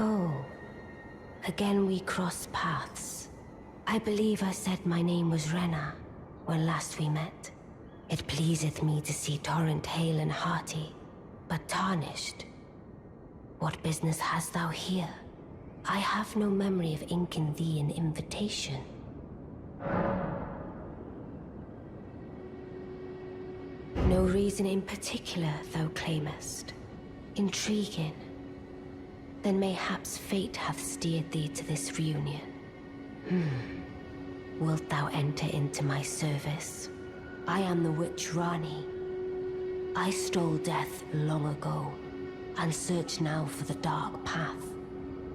Oh, again we cross paths. I believe I said my name was Renna when last we met. It pleaseth me to see Torrent hale and hearty, but tarnished. What business hast thou here? I have no memory of inking thee an invitation. No reason in particular thou claimest. Intriguing. Then mayhaps fate hath steered thee to this reunion. Wilt thou enter into my service? I am the witch Ranni. I stole death long ago, and search now for the dark path,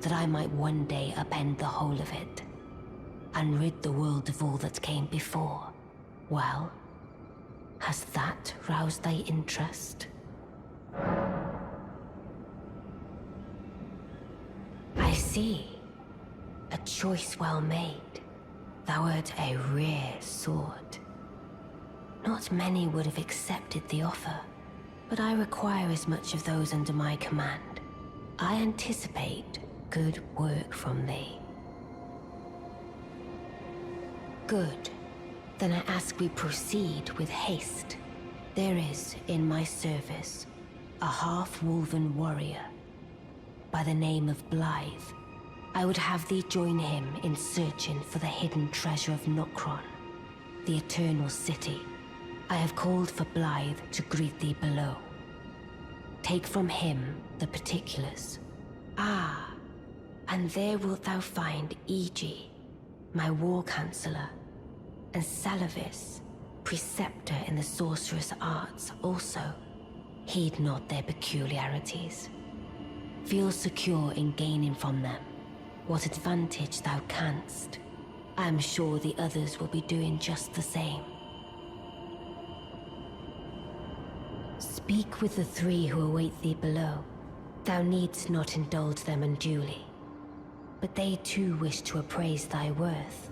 that I might one day upend the whole of it, and rid the world of all that came before. Well, has that roused thy interest? I see. A choice well made. Thou art a rare sword. Not many would have accepted the offer, but I require as much of those under my command. I anticipate good work from thee. Good. Then I ask we proceed with haste. There is, in my service, a half-wolven warrior by the name of Blaidd. I would have thee join him in searching for the hidden treasure of Nokron, the Eternal City. I have called for Blaidd to greet thee below. Take from him the particulars. Ah, and there wilt thou find Iji, my war counselor, and Seluvis, preceptor in the sorcerous arts also. Heed not their peculiarities. Feel secure in gaining from them what advantage thou canst. I am sure the others will be doing just the same. Speak with the three who await thee below. Thou needst not indulge them unduly, but they too wish to appraise thy worth.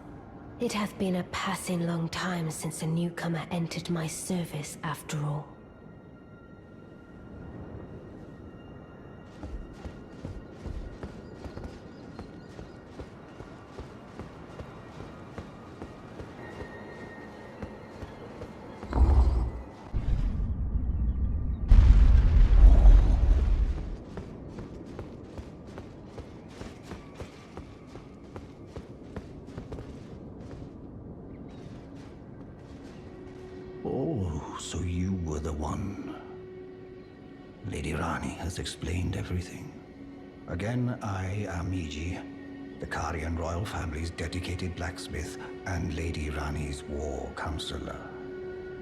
It hath been a passing long time since a newcomer entered my service after all. Oh, so you were the one. Lady Ranni has explained everything. Again, I am Iji, the Carian royal family's dedicated blacksmith and Lady Ranni's war counselor.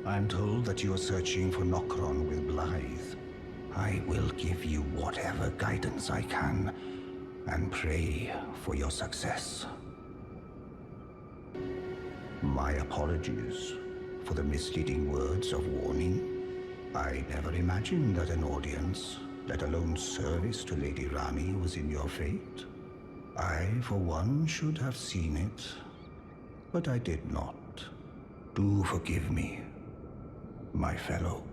I'm told that you are searching for Nokron with Blaidd. I will give you whatever guidance I can, and pray for your success. My apologies for the misleading words of warning. I never imagined that an audience, let alone service to Lady Ranni, was in your fate. I, for one, should have seen it, but I did not. Do forgive me, my fellow.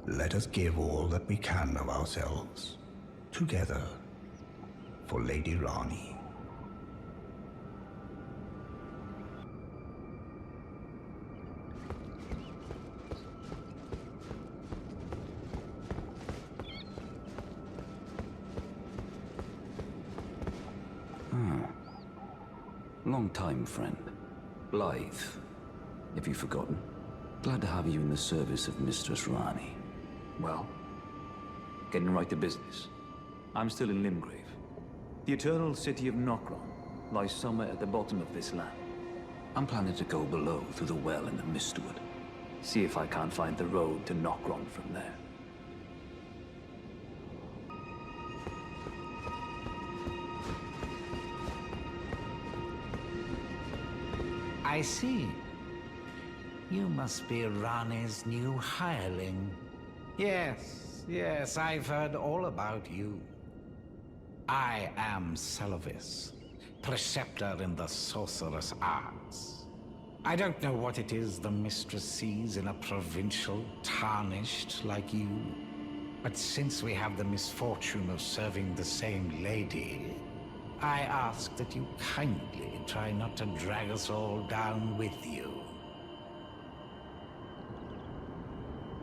Let us give all that we can of ourselves, together, for Lady Ranni. Long time, friend. Blaidd. Have you forgotten? Glad to have you in the service of Mistress Ranni. Well, getting right to business. I'm still in Limgrave. The eternal city of Nokron lies somewhere at the bottom of this land. I'm planning to go below through the well in the Mistwood. See if I can't find the road to Nokron from there. I see. You must be Ranni's new hireling. Yes, I've heard all about you. I am Seluvis, preceptor in the sorcerous arts. I don't know what it is the mistress sees in a provincial tarnished like you, but since we have the misfortune of serving the same lady, I ask that you kindly try not to drag us all down with you.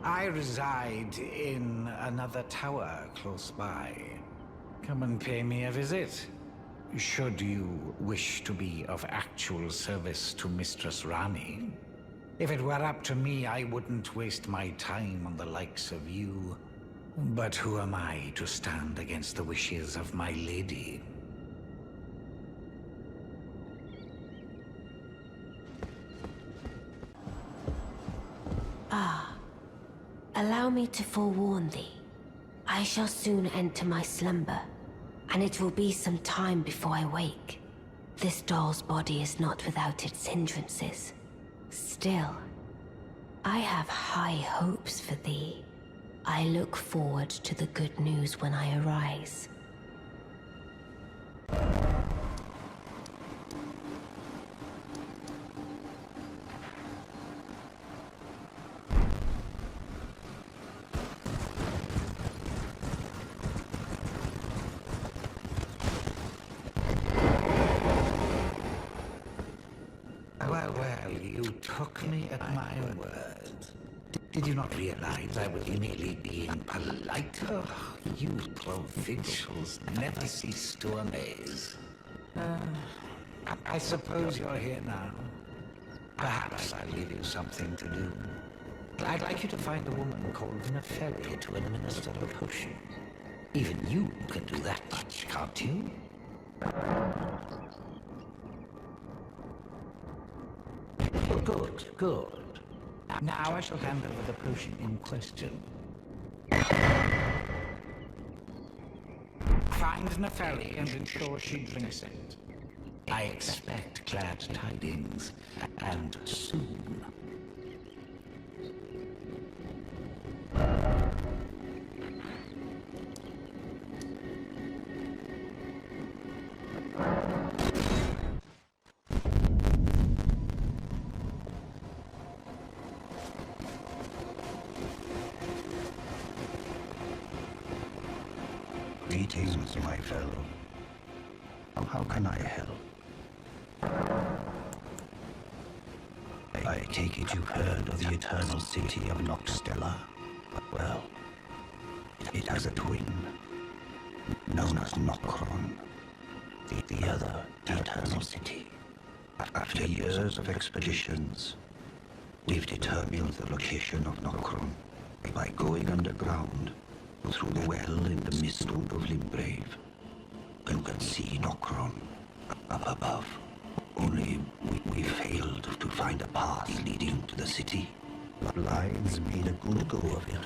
I reside in another tower close by. Come and pay me a visit. Should you wish to be of actual service to Mistress Ranni. If it were up to me, I wouldn't waste my time on the likes of you. But who am I to stand against the wishes of my lady? Allow me to forewarn thee. I shall soon enter my slumber, and it will be some time before I wake. This doll's body is not without its hindrances. Still, I have high hopes for thee. I look forward to the good news when I arise. Well, you took me at my word. Did you not realize I was merely being polite? Oh, you provincials never cease to amaze. I suppose you're here now. Perhaps I'll give you something to do. I'd like you to find a woman called Nefeli to administer a potion. Even you can do that much, can't you? Good. Now I shall hand over the potion in question. Find Nefeli and ensure she drinks it. I expect glad tidings, and soon. Greetings, my fellow. How can I help? I take it you've heard of the eternal city of Nokstella? Well, it has a twin, known as Nokron, the other eternal city. After years of expeditions, we've determined the location of Nokron by going underground through the well in the midst of Blaidd. You can see Nokron up above. Only we failed to find a path leading to the city. Blaidd's made a good go of it,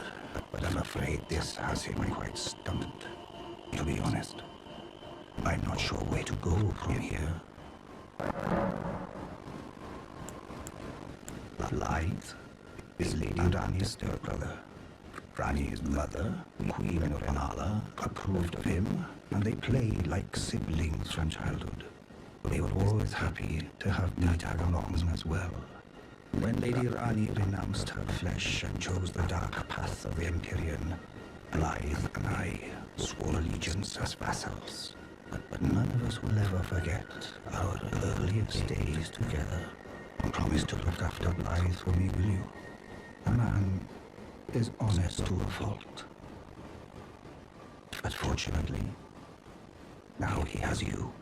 but I'm afraid this has him quite stumped. To be honest, I'm not sure where to go from here. Blaidd is Lady Ranni's stepbrother. Ranni's mother, Queen Renala, approved of him, and they played like siblings from childhood. They were always happy to have me tag along as well. When Lady Ranni renounced her flesh and chose the dark path of the Empyrean, Blaidd and I swore allegiance as vassals. But none of us will ever forget our earliest days together. Promise to look after Blaidd for me, will you? A man is honest to a fault. But fortunately, now he has you.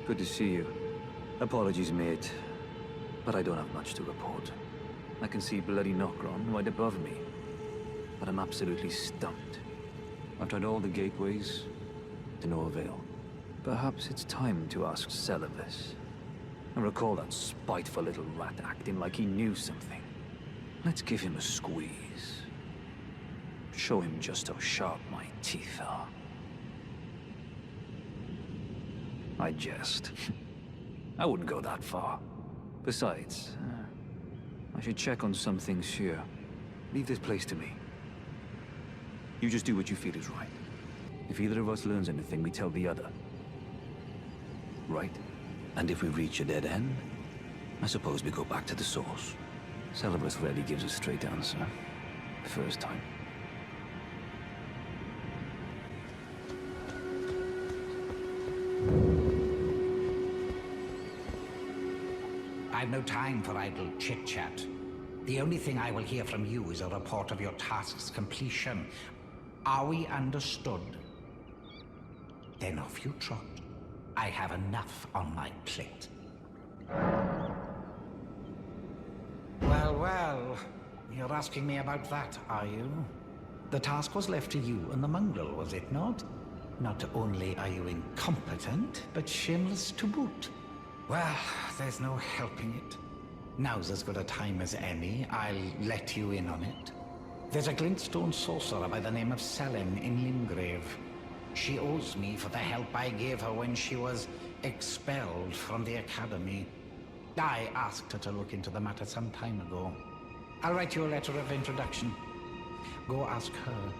Good to see you. Apologies, mate, but I don't have much to report. I can see bloody Nokron right above me, but I'm absolutely stumped. I've tried all the gateways, to no avail. Perhaps it's time to ask Seluvis. I recall that spiteful little rat acting like he knew something. Let's give him a squeeze. Show him just how sharp my teeth are. I jest. I wouldn't go that far. Besides, I should check on some things here. Leave this place to me. You just do what you feel is right. If either of us learns anything, we tell the other. Right? And if we reach a dead end, I suppose we go back to the source. Seluvis rarely gives a straight answer. First time. I've no time for idle chit-chat. The only thing I will hear from you is a report of your task's completion. Are we understood? Then off you trot. I have enough on my plate. Well, well. You're asking me about that, are you? The task was left to you and the mongrel, was it not? Not only are you incompetent, but shameless to boot. Well, there's no helping it. Now's as good a time as any. I'll let you in on it. There's a glintstone sorcerer by the name of Sellen in Limgrave. She owes me for the help I gave her when she was expelled from the academy. I asked her to look into the matter some time ago. I'll write you a letter of introduction. Go ask her.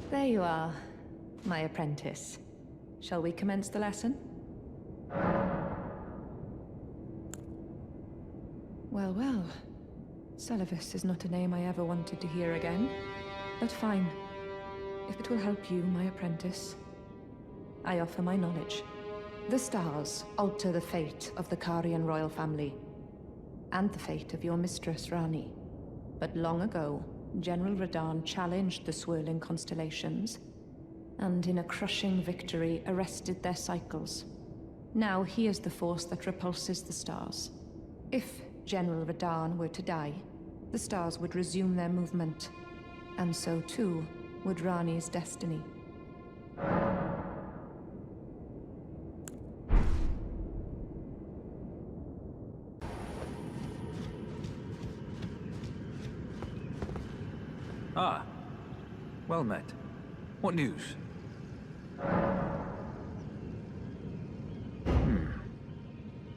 There you are, my apprentice. Shall we commence the lesson? Well, well. Seluvis is not a name I ever wanted to hear again. But fine. If it will help you, my apprentice, I offer my knowledge. The stars alter the fate of the Carian royal family, and the fate of your mistress, Ranni. But long ago, General Radahn challenged the swirling constellations, and in a crushing victory arrested their cycles. Now he is the force that repulses the stars. If General Radahn were to die, the stars would resume their movement, and so too would Ranni's destiny. Ah, well met. What news?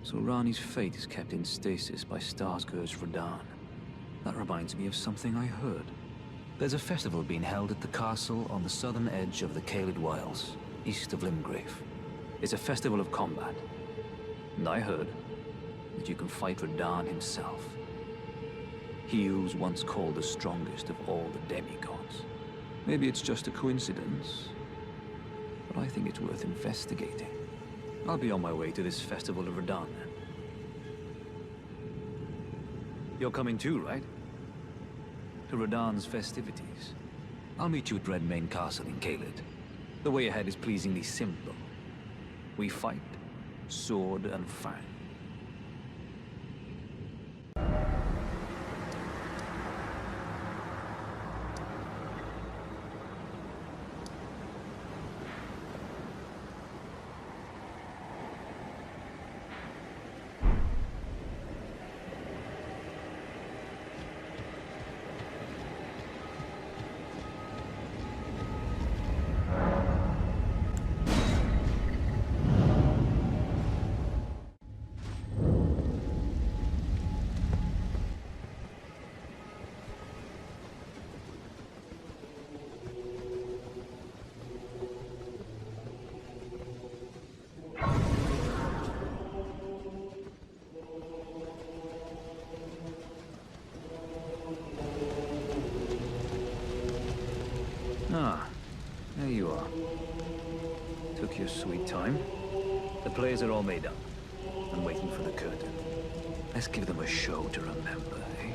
So Ranni's fate is kept in stasis by Starscourge Radahn. That reminds me of something I heard. There's a festival being held at the castle on the southern edge of the Caelid Wilds, east of Limgrave. It's a festival of combat. And I heard that you can fight Radahn himself. He who's once called the strongest of all the demigods. Maybe it's just a coincidence, but I think it's worth investigating. I'll be on my way to this festival of Radahn then. You're coming too, right? To Radahn's festivities. I'll meet you at Redmane Castle in Caelid. The way ahead is pleasingly simple. We fight, sword and fang. sweet time. The players are all made up. I'm waiting for the curtain. Let's give them a show to remember, eh?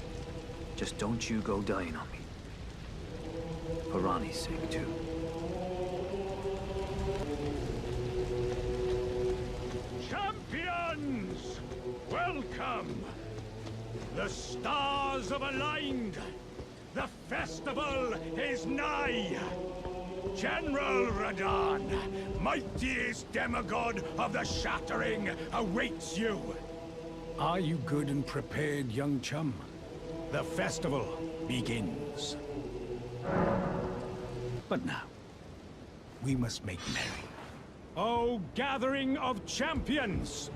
Just don't you go dying on me. For Ranni's sake, too. Champions! Welcome! The stars have aligned! The festival is nigh! General Radahn, mightiest demigod of the Shattering, awaits you! Are you good and prepared, young chum? The festival begins. But now, we must make merry. Oh, gathering of champions!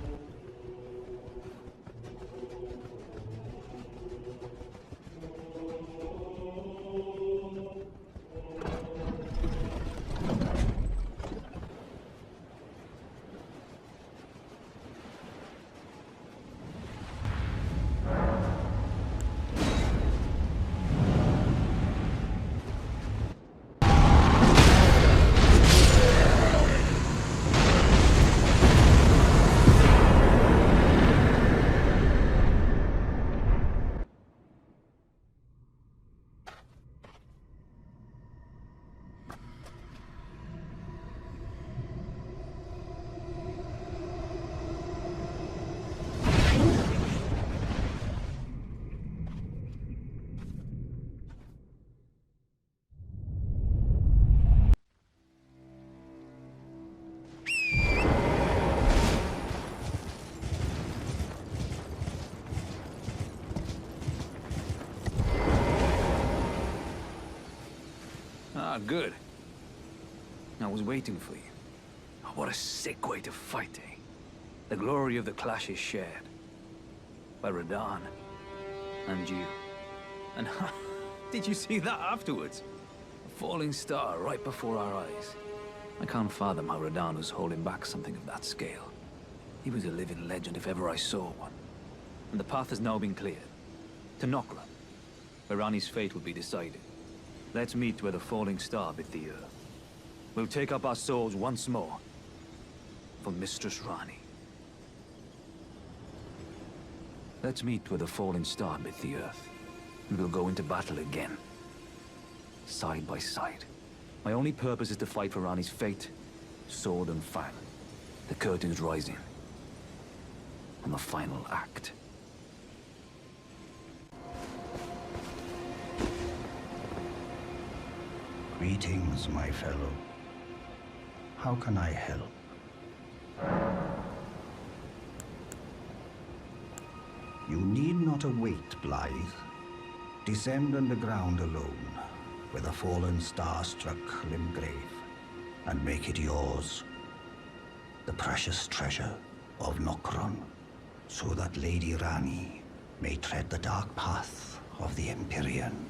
Ah, good. I was waiting for you. Oh, what a sick way to fight, eh? The glory of the clash is shared. By Radahn. And you. And did you see that afterwards? A falling star right before our eyes. I can't fathom how Radahn was holding back something of that scale. He was a living legend if ever I saw one. And the path has now been cleared. To Nokron, where Ranni's fate will be decided. Let's meet where the falling star bit the earth. We'll take up our swords once more. For Mistress Ranni. Let's meet where the falling star bit the earth. And we'll go into battle again. Side by side. My only purpose is to fight for Ranni's fate, sword and fang. The curtain's rising. On the final act. Greetings, my fellow. How can I help? You need not await, Blaidd. Descend underground alone, where the fallen star-struck Limgrave, and make it yours. The precious treasure of Nokron, so that Lady Ranni may tread the dark path of the Empyrean.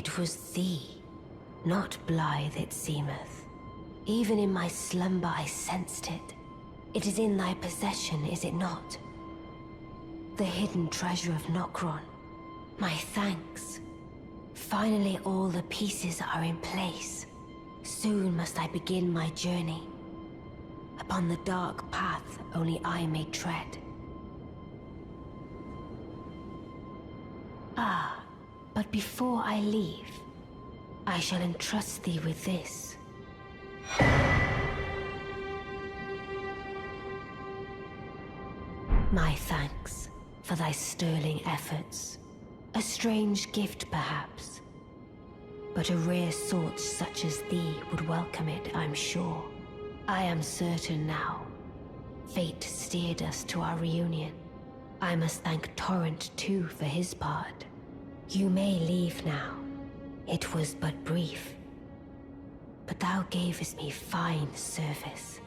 It was thee, not Blaidd it seemeth. Even in my slumber I sensed it. It is in thy possession, is it not? The hidden treasure of Nokron. My thanks. Finally all the pieces are in place. Soon must I begin my journey. Upon the dark path only I may tread. Ah, but before I leave, I shall entrust thee with this. My thanks for thy sterling efforts. A strange gift, perhaps. But a rare sort such as thee would welcome it, I'm sure. I am certain now. Fate steered us to our reunion. I must thank Torrent too for his part. You may leave now. It was but brief. But thou gavest me fine service.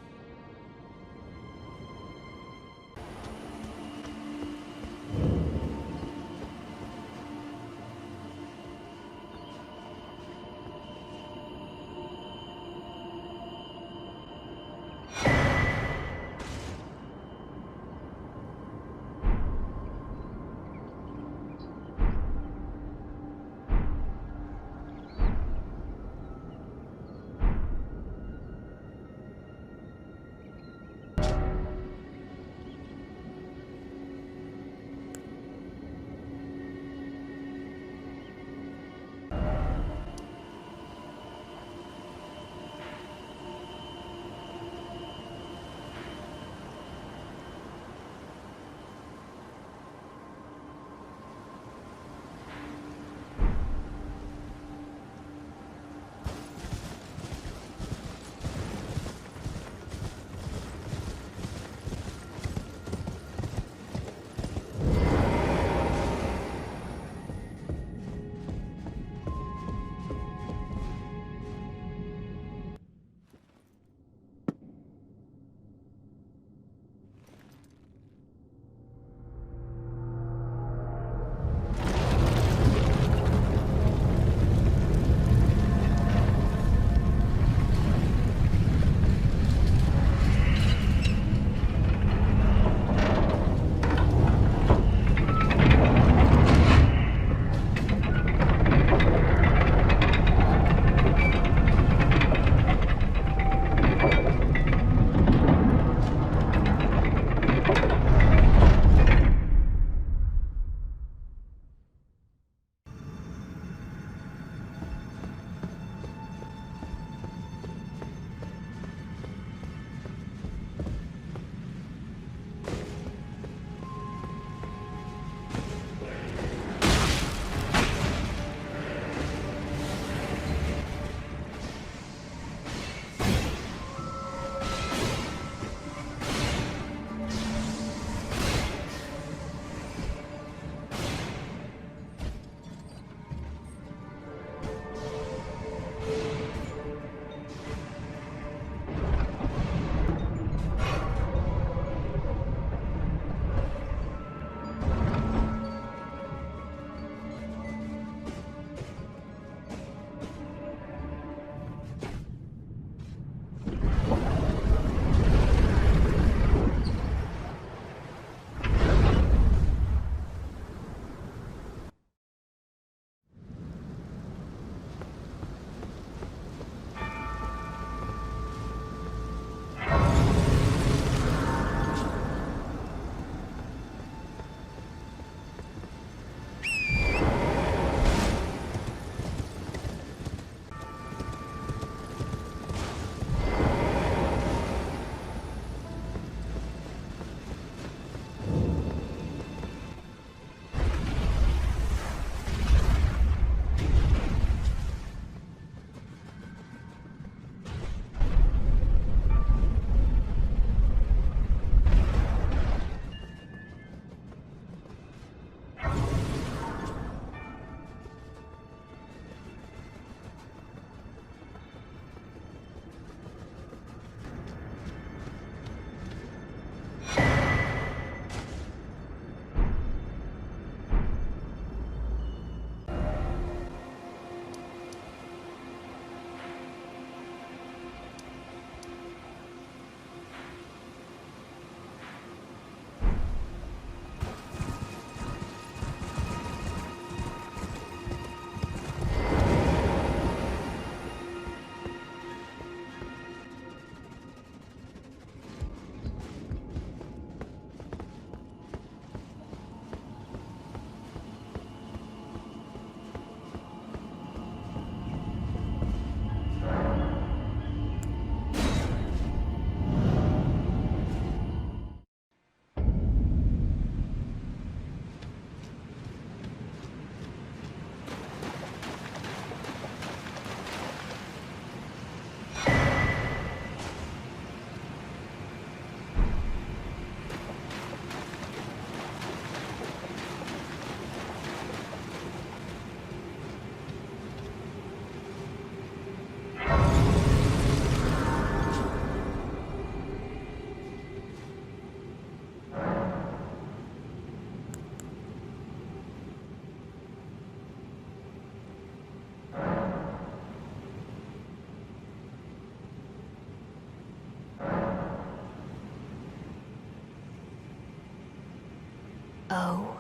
Oh,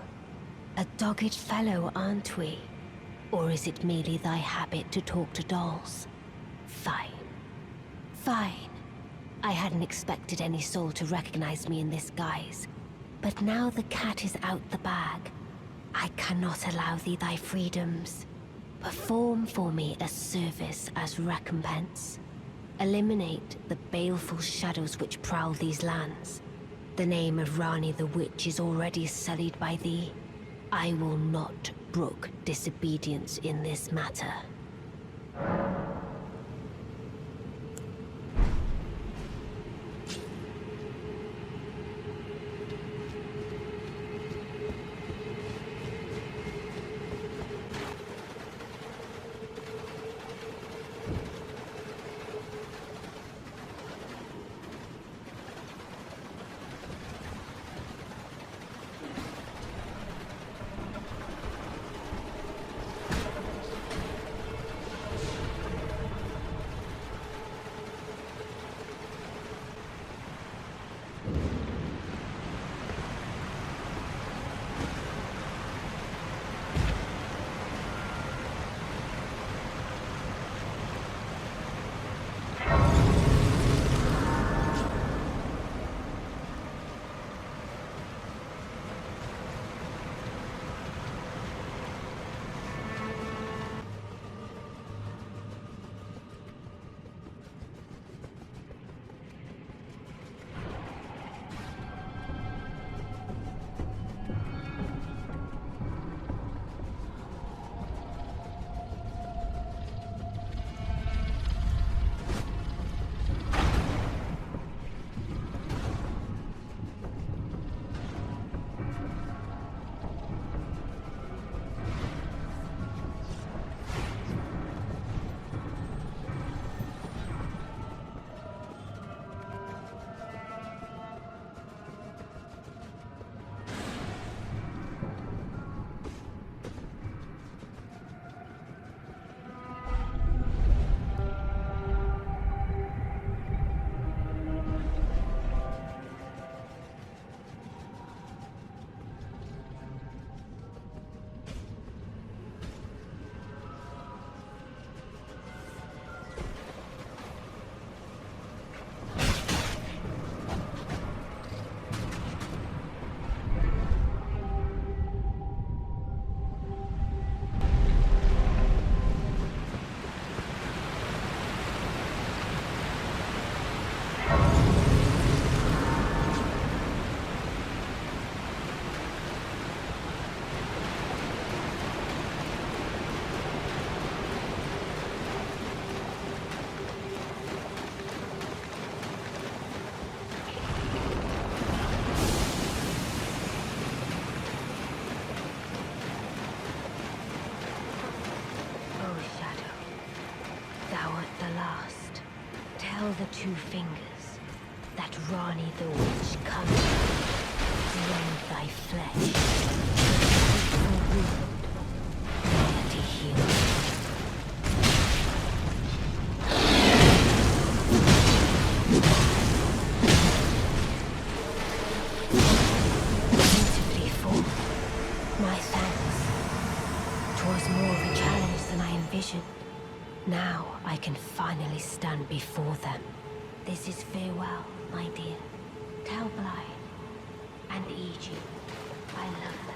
a dogged fellow, aren't we? Or is it merely thy habit to talk to dolls? Fine. Fine. I hadn't expected any soul to recognize me in this guise. But now the cat is out the bag, I cannot allow thee thy freedoms. Perform for me a service as recompense. Eliminate the baleful shadows which prowl these lands. The name of Ranni the Witch is already sullied by thee. I will not brook disobedience in this matter. The two fingers that Ranni the Witch comes, rend thy flesh, the wound, there to heal. Beautifully formed. My thanks. 'Twas more of a challenge than I envisioned. Now I can finally stand before them. This is farewell, my dear. Tell Blaidd and Iji I love them.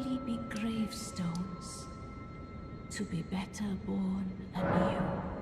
only be gravestones, to be better born anew.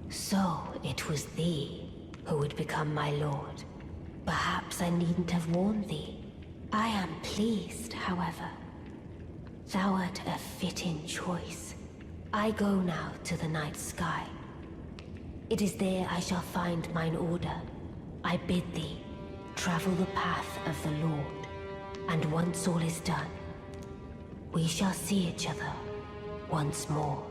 So it was thee who would become my lord. Perhaps I needn't have warned thee. I am pleased, however. Thou art a fitting choice. I go now to the night sky. It is there I shall find mine order. I bid thee travel the path of the Lord, and once all is done, we shall see each other once more.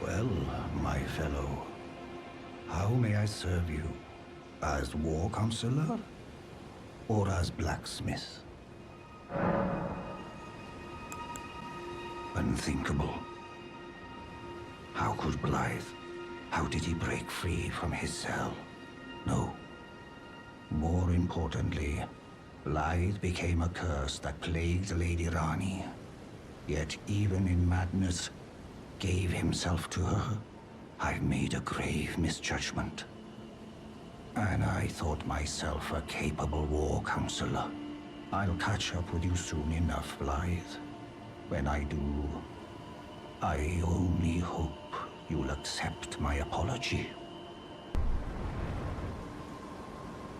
Well, my fellow, how may I serve you? As war counselor? Or as blacksmith? Unthinkable. How could Blaidd? How did he break free from his cell? No. More importantly, Blaidd became a curse that plagued Lady Ranni. Yet even in madness, gave himself to her. I've made a grave misjudgment. And I thought myself a capable war counselor. I'll catch up with you soon enough, Blaidd. When I do, I only hope you'll accept my apology.